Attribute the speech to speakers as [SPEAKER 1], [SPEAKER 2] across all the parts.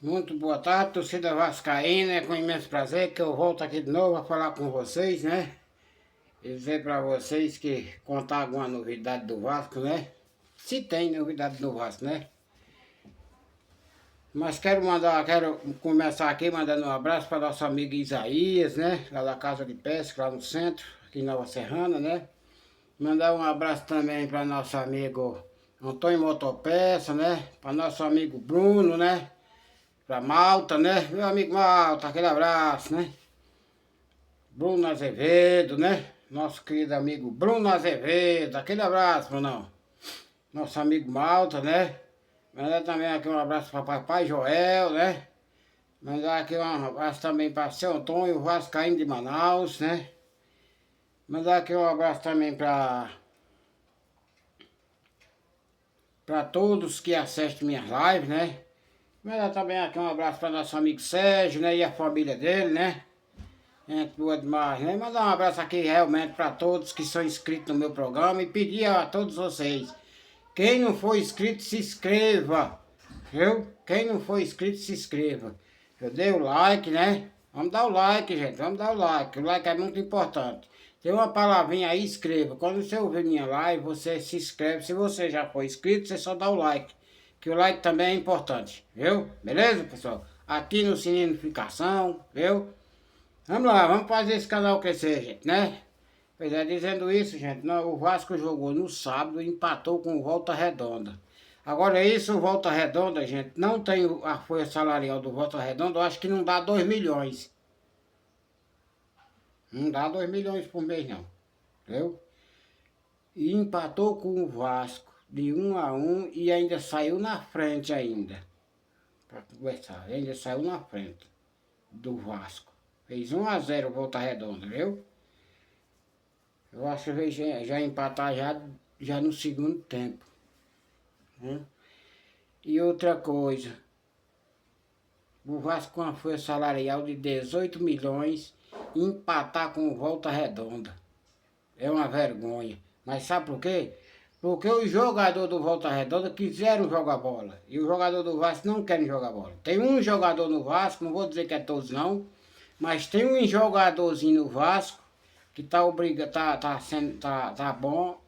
[SPEAKER 1] Muito boa tarde, torcida vascaína. É com imenso prazer que eu volto aqui de novo a falar com vocês, né? E dizer pra vocês que contar alguma novidade do Vasco, né? Se tem novidade do Vasco, né? Mas quero começar aqui mandando um abraço para nosso amigo Isaías, né? Lá da Casa de Pesca, lá no centro, aqui em Nova Serrana, né? Mandar um abraço também para nosso amigo Antônio Motopeça, né? Para nosso amigo Bruno, né? Pra Malta, né? Meu amigo Malta, aquele abraço, né? Bruno Azevedo, né? Nosso querido amigo Bruno Azevedo, aquele abraço, Brunão. Nosso amigo Malta, né? Mandar também aqui um abraço para Papai Joel, né? Mandar aqui um abraço também para seu Antônio Vascaíno de Manaus, né? Mandar aqui um abraço também para todos que assistem minhas lives, né? Mandar também aqui um abraço para nosso amigo Sérgio, né? E a família dele, né? Gente boa demais, né? Mandar um abraço aqui realmente para todos que são inscritos no meu programa e pedir a todos vocês, quem não for inscrito, se inscreva, viu? Quem não for inscrito, se inscreva. Eu dei o like, né? Vamos dar o like, gente, vamos dar o like é muito importante. Tem uma palavrinha aí, inscreva. Quando você ouvir minha live, você se inscreve. Se você já for inscrito, você só dá o like, que o like também é importante, viu? Beleza, pessoal? Ative o sininho de notificação, viu? Vamos lá, vamos fazer esse canal crescer, gente, né? Pois é, dizendo isso, gente, o Vasco jogou no sábado e empatou com o Volta Redonda. Agora isso, o Volta Redonda, gente, não tem a folha salarial do Volta Redonda, eu acho que não dá 2 milhões. Não dá 2 milhões por mês, não. Entendeu? E empatou com o Vasco de 1-1 e ainda saiu na frente ainda. Para conversar, ainda saiu na frente do Vasco. Fez 1-0 Volta Redonda, viu? Eu acho que veio já empatar já no segundo tempo. Né? E outra coisa, o Vasco com a folha salarial de 18 milhões empatar com Volta Redonda. É uma vergonha. Mas sabe por quê? Porque os jogadores do Volta Redonda quiseram jogar bola. E os jogadores do Vasco não querem jogar bola. Tem um jogador no Vasco, não vou dizer que é todos não, mas tem um jogadorzinho no Vasco que tá bom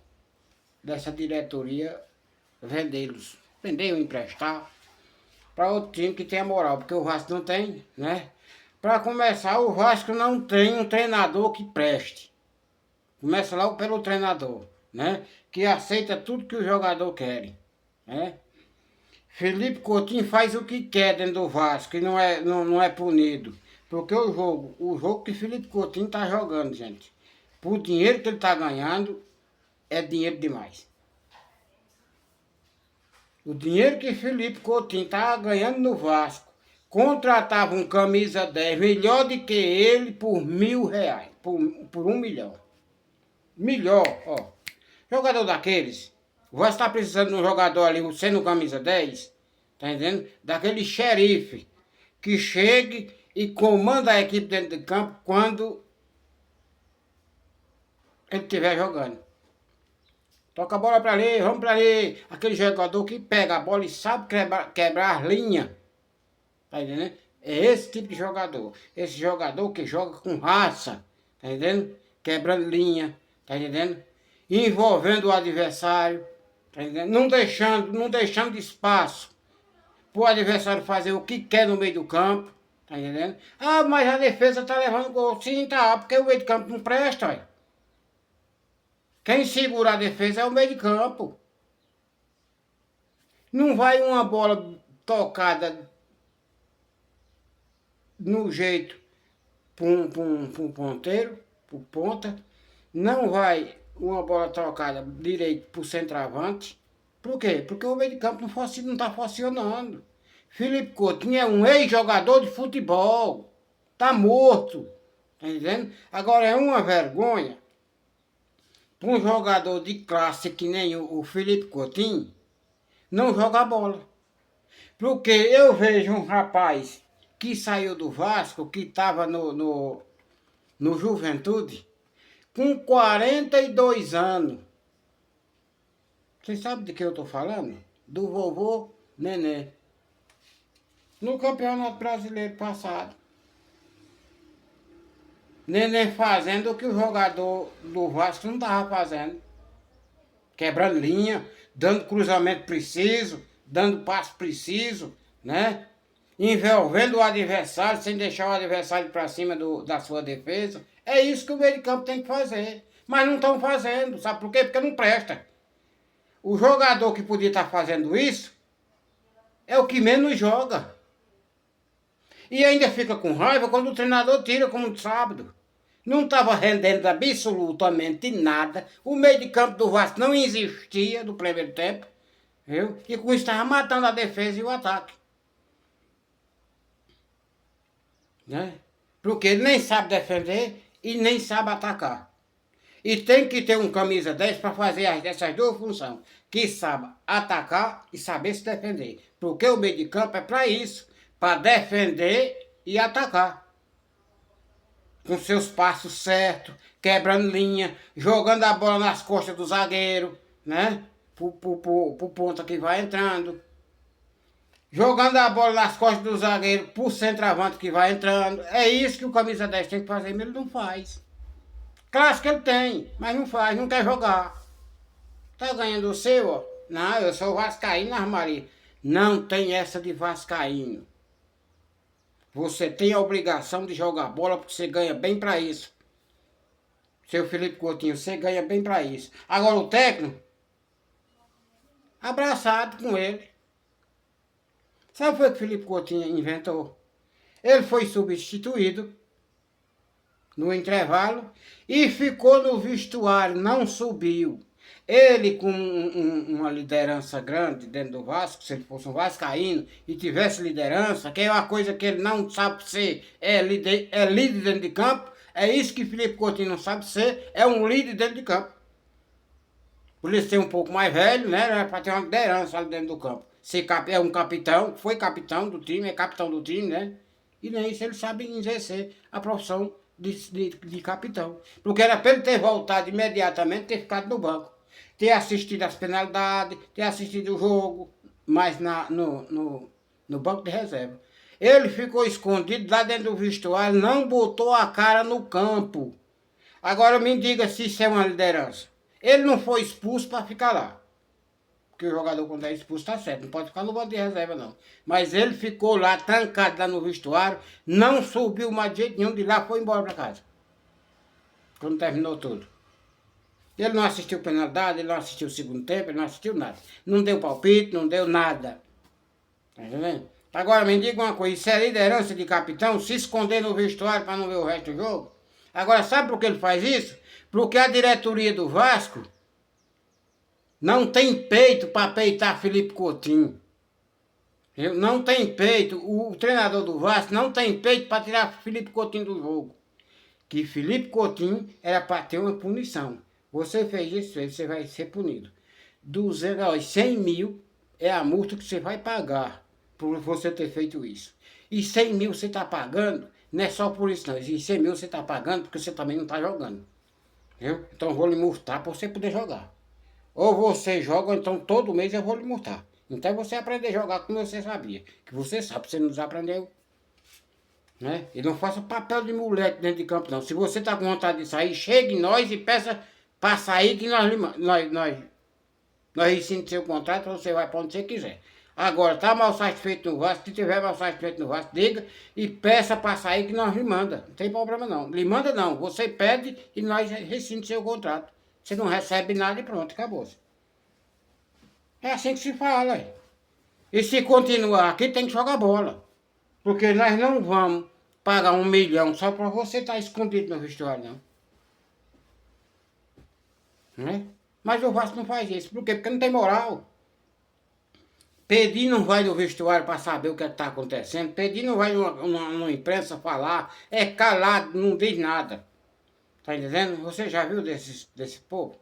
[SPEAKER 1] dessa diretoria vendê-los. Vender ou emprestar para outro time que tenha moral, porque o Vasco não tem, né? Para começar, o Vasco não tem um treinador que preste. Começa logo pelo treinador, né? Que aceita tudo que o jogador quer, né? Felipe Coutinho faz o que quer dentro do Vasco e não é punido. Porque o jogo que Felipe Coutinho tá jogando, gente, por dinheiro que ele tá ganhando, é dinheiro demais. O dinheiro que Felipe Coutinho tá ganhando no Vasco, contratava um camisa 10 melhor do que ele por R$ 1.000, por 1 milhão. Melhor, ó. Jogador daqueles. O Vasco tá precisando de um jogador ali, sendo camisa 10, tá entendendo? Daquele xerife que chegue e comanda a equipe dentro de campo quando ele estiver jogando. Toca a bola pra ali, vamos pra ali. Aquele jogador que pega a bola e sabe quebrar as linhas. Tá entendendo? É esse tipo de jogador. Esse jogador que joga com raça. Tá entendendo? Quebrando linha. Tá entendendo? Envolvendo o adversário. Tá entendendo? Não deixando espaço pro adversário fazer o que quer no meio do campo. Tá entendendo? Ah, mas a defesa tá levando gol. Sim, tá. Porque o meio do campo não presta, olha. Quem segura a defesa é o meio de campo. Não vai uma bola tocada no jeito para um ponteiro, para ponta. Não vai uma bola tocada direito para o centroavante. Por quê? Porque o meio de campo não está funcionando. Felipe Coutinho é um ex-jogador de futebol. Está morto. Tá entendendo? Agora é uma vergonha para um jogador de classe que nem o Felipe Coutinho não jogar bola. Porque eu vejo um rapaz que saiu do Vasco, que estava no Juventude, com 42 anos. Você sabe de que eu estou falando? Do vovô Nenê. no Campeonato Brasileiro passado. Nem fazendo o que o jogador do Vasco não estava fazendo. Quebrando linha, dando cruzamento preciso, dando passo preciso, né? Envolvendo o adversário sem deixar o adversário para cima da sua defesa. É isso que o meio de campo tem que fazer. Mas não estão fazendo. Sabe por quê? Porque não presta. O jogador que podia estar fazendo isso é o que menos joga. E ainda fica com raiva quando o treinador tira como no sábado. Não estava rendendo absolutamente nada. O meio de campo do Vasco não existia do primeiro tempo. Viu? E com isso estava matando a defesa e o ataque. Né? Porque ele nem sabe defender e nem sabe atacar. E tem que ter um camisa 10 para fazer essas duas funções. Que sabe atacar e saber se defender. Porque o meio de campo é para isso. Para defender e atacar. Com seus passos certos, quebrando linha, jogando a bola nas costas do zagueiro, né? Pro ponta que vai entrando. Jogando a bola nas costas do zagueiro pro centroavante que vai entrando. É isso que o camisa 10 tem que fazer, mas ele não faz. Claro que ele tem, mas não faz, não quer jogar. Tá ganhando o seu, ó. Não, eu sou vascaíno, Maria. Não tem essa de vascaíno. Você tem a obrigação de jogar bola porque você ganha bem para isso. Seu Felipe Coutinho, você ganha bem para isso. Agora o técnico, abraçado com ele. Sabe o que o Felipe Coutinho inventou? Ele foi substituído no intervalo e ficou no vestuário, não subiu. Ele com uma liderança grande dentro do Vasco, se ele fosse um vascaíno e tivesse liderança, que é uma coisa que ele não sabe ser, é líder dentro de campo, é isso que Felipe Coutinho não sabe ser, é um líder dentro de campo. Por ele ser um pouco mais velho, né, para ter uma liderança ali dentro do campo. É um capitão, foi capitão do time, é capitão do time, né? E nem isso ele sabe exercer a profissão de capitão. Porque era para ele ter voltado imediatamente, ter ficado no banco. Ter assistido as penalidades, ter assistido o jogo, mas no banco de reserva. Ele ficou escondido lá dentro do vestuário, não botou a cara no campo. Agora me diga se isso é uma liderança. Ele não foi expulso para ficar lá. Porque o jogador quando é expulso tá certo, não pode ficar no banco de reserva não. Mas ele ficou lá, trancado lá no vestuário, não subiu mais de jeito nenhum, de lá foi embora para casa. Quando terminou tudo. Ele não assistiu penalidade, ele não assistiu o segundo tempo, ele não assistiu nada. Não deu palpite, não deu nada. Tá entendendo? Agora me diga uma coisa, isso é liderança de capitão, se esconder no vestuário para não ver o resto do jogo? Agora sabe por que ele faz isso? Porque a diretoria do Vasco não tem peito para peitar Felipe Coutinho. Não tem peito, o treinador do Vasco não tem peito para tirar Felipe Coutinho do jogo. Que Felipe Coutinho era para ter uma punição. Você fez isso, você vai ser punido. 100 mil é a multa que você vai pagar por você ter feito isso. E 100 mil você está pagando, não é só por isso não. E 100 mil você está pagando porque você também não está jogando. Viu? Então eu vou lhe multar para você poder jogar. Ou você joga, ou então todo mês eu vou lhe multar. Então você aprender a jogar como você sabia. Que você sabe, você não desaprendeu. Né? E não faça papel de moleque dentro de campo não. Se você está com vontade de sair, chegue em nós e peça para sair que nós rescindemos seu contrato, você vai para onde você quiser. Agora, tá mal satisfeito no Vasco, se tiver mal satisfeito no Vasco, diga e peça para sair que nós lhe manda. Não tem problema não. Lhe manda não. Você pede e nós rescindemos seu contrato. Você não recebe nada e pronto, acabou. É assim que se fala. Aí. E se continuar aqui, tem que jogar bola. Porque nós não vamos pagar 1 milhão só para você estar escondido no vestuário, não. Né? Mas o Vasco não faz isso. Por quê? Porque não tem moral. Pedir não vai no vestuário para saber o que está acontecendo. Pedir não vai numa imprensa falar. É calado, não diz nada. Tá entendendo? Você já viu desse povo?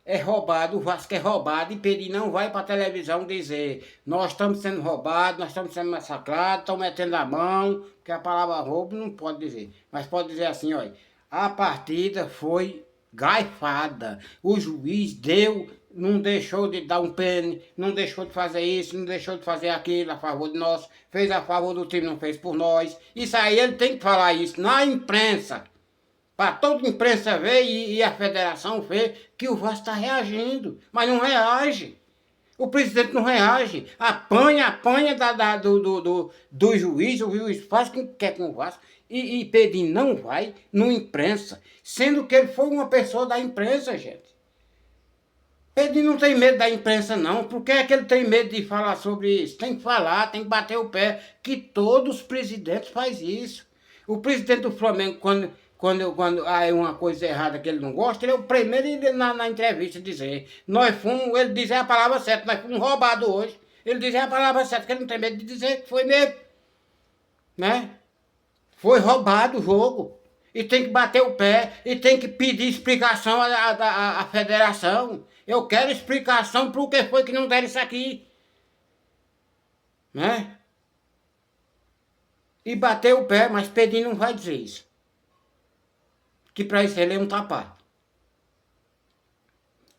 [SPEAKER 1] É roubado, o Vasco é roubado e Pedir não vai para a televisão dizer nós estamos sendo roubados, nós estamos sendo massacrados, estão metendo a mão, que a palavra roubo não pode dizer. Mas pode dizer assim, olha, a partida foi gaifada, o juiz deu não deixou de dar um pene, não deixou de fazer isso, não deixou de fazer aquilo a favor de nós, fez a favor do time, não fez por nós. Isso aí ele tem que falar isso na imprensa, para toda a imprensa ver e a federação ver que o Vasco está reagindo, mas não reage. O presidente não reage, apanha do juiz, o juiz faz o que quer com o Vasco, e Pedrinho não vai no imprensa, sendo que ele foi uma pessoa da imprensa, gente. Pedrinho não tem medo da imprensa não, por que é que ele tem medo de falar sobre isso? Tem que falar, tem que bater o pé, que todos os presidentes fazem isso. O presidente do Flamengo, quando há uma coisa errada que ele não gosta, ele é o primeiro na entrevista dizer, nós fomos, ele dizer a palavra certa, nós fomos roubados hoje. Ele dizer a palavra certa, que ele não tem medo de dizer que foi mesmo, né? Foi roubado o jogo. E tem que bater o pé, e tem que pedir explicação à federação. Eu quero explicação por que foi que não deram isso aqui. Né? E bater o pé, mas Pedrinho não vai dizer isso. Que para isso ele é um tapado.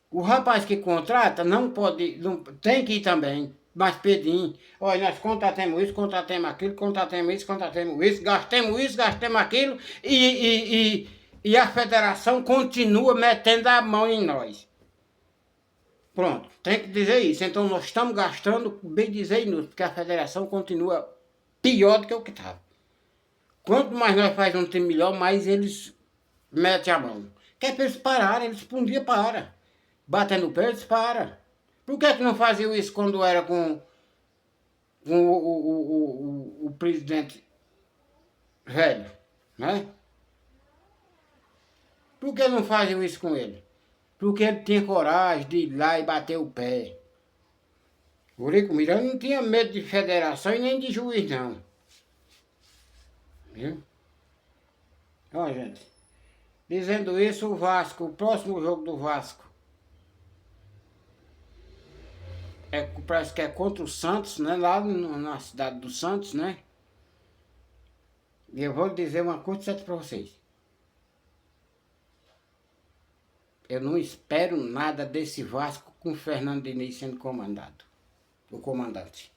[SPEAKER 1] O rapaz que contrata não pode, não, tem que ir também. Mas Pedrinho, olha, nós contratemos isso, contratemos aquilo, gastemos aquilo, e a federação continua metendo a mão em nós. Pronto, tem que dizer isso. Então nós estamos gastando, bem dizer inútil, porque a federação continua pior do que o que estava. Quanto mais nós fazemos um time melhor, mais eles metem a mão. Quer para eles pararem, eles um dia param. Batendo o pé, eles param. Por que não faziam isso quando era com o presidente velho, né? Por que não faziam isso com ele? Porque ele tinha coragem de ir lá e bater o pé. O Rico Miranda não tinha medo de federação e nem de juiz, não. Viu? Ó, gente. Dizendo isso, o Vasco, o próximo jogo do Vasco, parece que é contra o Santos, né? Lá na cidade do Santos, né? E eu vou dizer uma coisa certa para vocês. Eu não espero nada desse Vasco com o Fernando Diniz sendo comandado. O comandante.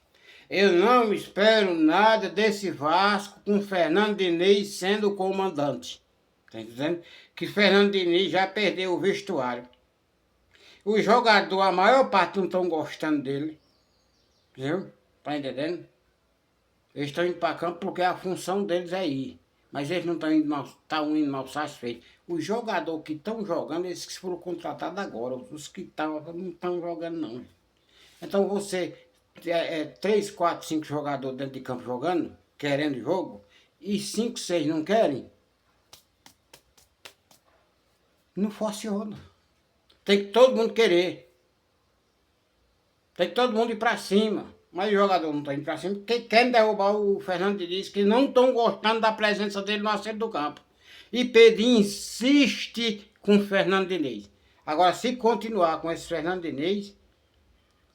[SPEAKER 1] Eu não espero nada desse Vasco com o Fernando Diniz sendo o comandante. Tá entendendo? Que Fernando Diniz já perdeu o vestuário. Os jogadores, a maior parte não estão gostando dele. Viu? Tá entendendo? Eles estão indo para campo porque a função deles é ir. Mas eles não estão indo mal satisfeitos. Os jogadores que estão jogando, eles que foram contratados agora. Os que não estão jogando não. Então você, 3, 4, 5 jogadores dentro de campo jogando, querendo jogo, e 5, 6 não querem, não funciona. Tem que todo mundo querer. Tem que todo mundo ir para cima. Mas o jogador não está indo para cima porque querem derrubar o Fernando Diniz, que não estão gostando da presença dele no centro do campo. E Pedrinho insiste com o Fernando Diniz. Agora, se continuar com esse Fernando Diniz,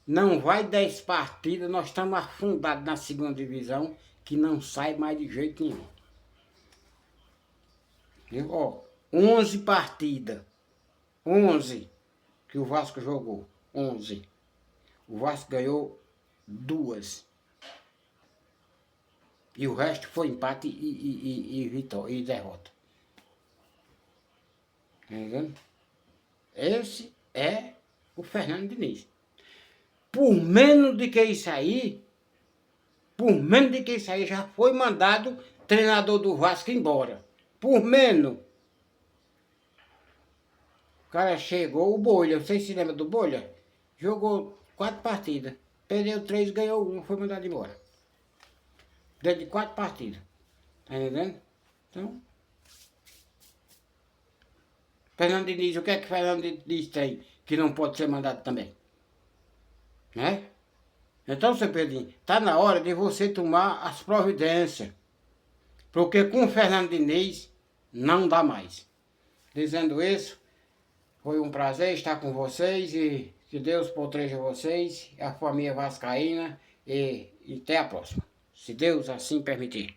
[SPEAKER 1] não vai 10 partidas, nós estamos afundados na segunda divisão, que não sai mais de jeito nenhum. Viu? Ó, 11 partidas. 11 que o Vasco jogou. 11. O Vasco ganhou 2. E o resto foi empate e vitória, e derrota. Entendeu? Esse é o Fernando Diniz. Por menos de que isso aí, já foi mandado treinador do Vasco embora. Por menos. O cara chegou, o Bolha, vocês se lembram do Bolha? Jogou 4 partidas. Perdeu 3, ganhou 1, foi mandado embora. Dentro de 4 partidas. Tá entendendo? Então, Fernando Diniz, o que é que Fernando Diniz tem que não pode ser mandado também? Né? Então, seu Pedrinho, tá na hora de você tomar as providências. Porque com o Fernando Diniz não dá mais. Dizendo isso, foi um prazer estar com vocês e que Deus proteja vocês, a família vascaína e até a próxima, se Deus assim permitir.